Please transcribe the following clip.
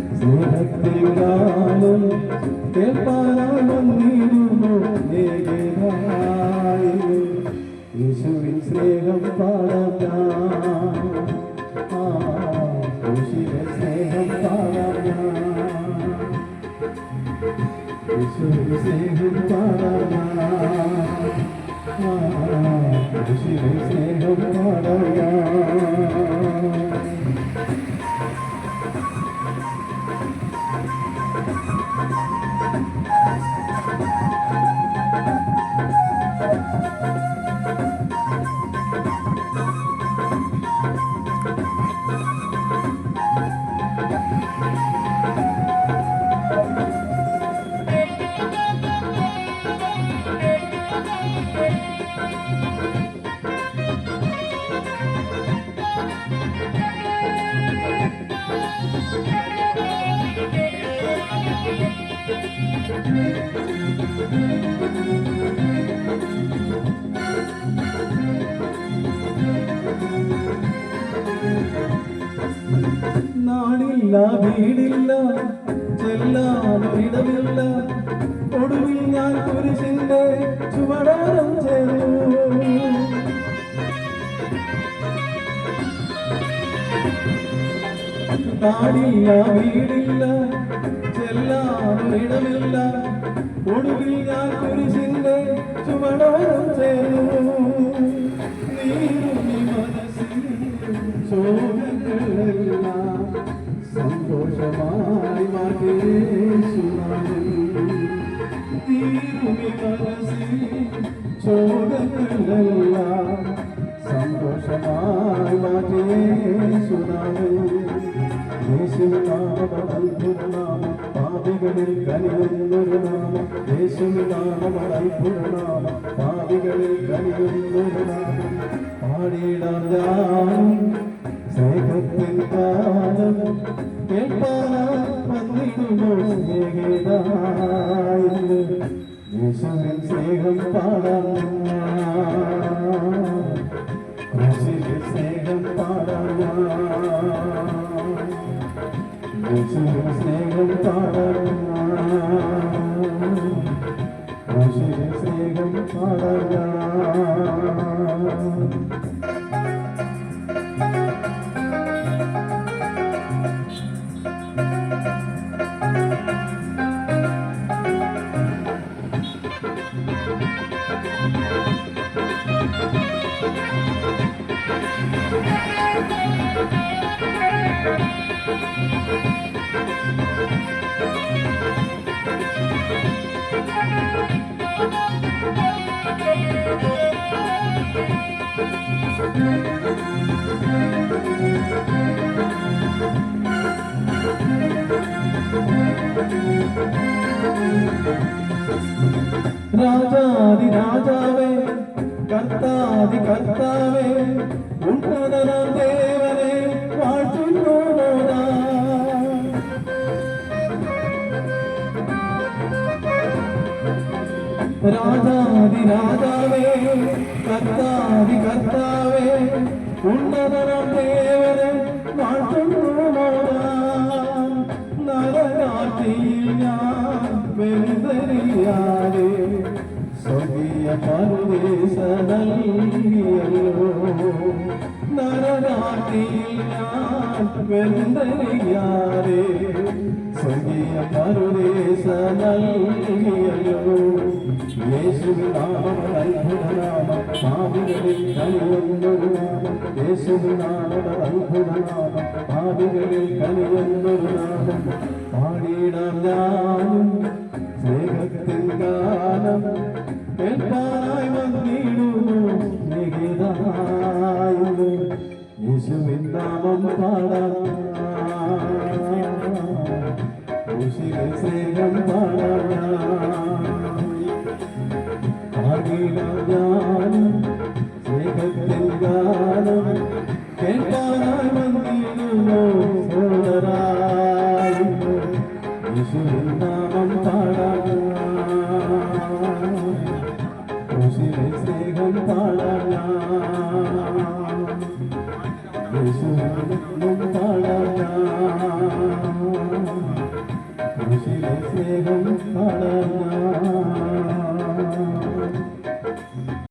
സ്നേഹത്തിൽ ഗാനം കേൾപ്പാനായി വന്നിരുന്നു യേശുവിൻ സ്നേഹം പാടാം യേശുവിൻ സ്നേഹം പാടാം യേശുവിൻ സ്നേഹം പാടാം യേശുവിൻ സ്നേഹം പാടാം നാടില്ല വീടില്ല ചെല്ലാനിടമില്ല ഒടുവിൽ ഞാൻ കുരിശിന്റെ ചുവടാരം ചേർന്നു നാടില്ല വീടില്ല ചെല്ലാനിടമില്ല ഒടുവിൽ ഞാൻ കുരിശിന്റെ ചുവടാരം ചേർന്നു നീ മനസ്സിൽ ശോകങ്ങളെല്ലാം സന്തോഷമായി മാറ്റി തീരുമി മനസ്സിൽ ശോകങ്ങളെല്ലാം സന്തോഷമായി മാറ്റി യേശുനാമം പാപികളിൽ കനിയുന്നൊരു നാമം യേശുനാമം പാപികളിൽ കനിയുന്നൊരു നാമം പാടിയിടാം ഞാനും സ്നേഹത്തിൻ കാലം കേൾപ്പാനായി വന്നിടുമോ സ്നേഹിതായി യേശുവിൻ സ്നേഹം പാടാം യേശുവിൻ സ്നേഹം പാടാം യേശുവിൻ സ്നേഹം പാടാം യേശുവിൻ സ്നേഹം പാടാം രാജാതി രാജാവേ കർത്താതി കർത്താവേ ഉന്നതനാം ദേവനെ വാഴ്ത്തുന്നു രാജാതി രാജാവേ കർത്താതി കർത്താവേ ഉന്നതനാം ദേവനെ വാഴ്ത്തുന്നു നരനാട്ടിയിൽ ഞാൻ വെറുതെറിയാതെ സ്വർഗീയ പരദേശ നൽകിയല്ലോ നരനാട്ടിയിൽ ഞാൻ വെറുതെറിയാതെ സ്വർഗീയ പരദേശ നൽകിയല്ലോ യേശുവിൻ നാമം അത്ഭുതനാമം പാപികളിൽ കനിയുന്നൊരു നാമം യേശുവിൻ നാമം അത്ഭുതനാമം പാപികളിൽ കനിയുന്നൊരു നാമം പാടിയിടാം ഞാനും സ്നേഹത്തിൻ ഗാനം കേൾപ്പാനായി വന്നിടുന്നു സ്നേഹിതായി യേശുവിൻ നാമം പാടാം യേശുവിൻ സ്നേഹം പാടാം പാടിയിടാം ഞാനും സ്നേഹത്തിൻ ഗാനം കേൾപ്പാനായി വന്നിടുന്നു സോദരായി യേശുവിൻ നാമം പാടാം യേശുവിൻ സ്നേഹം പാടാം യേശുവിൻ നാമം പാടാം ക്രൂശിലെ സ്നേഹം പാടാം ഞാൻ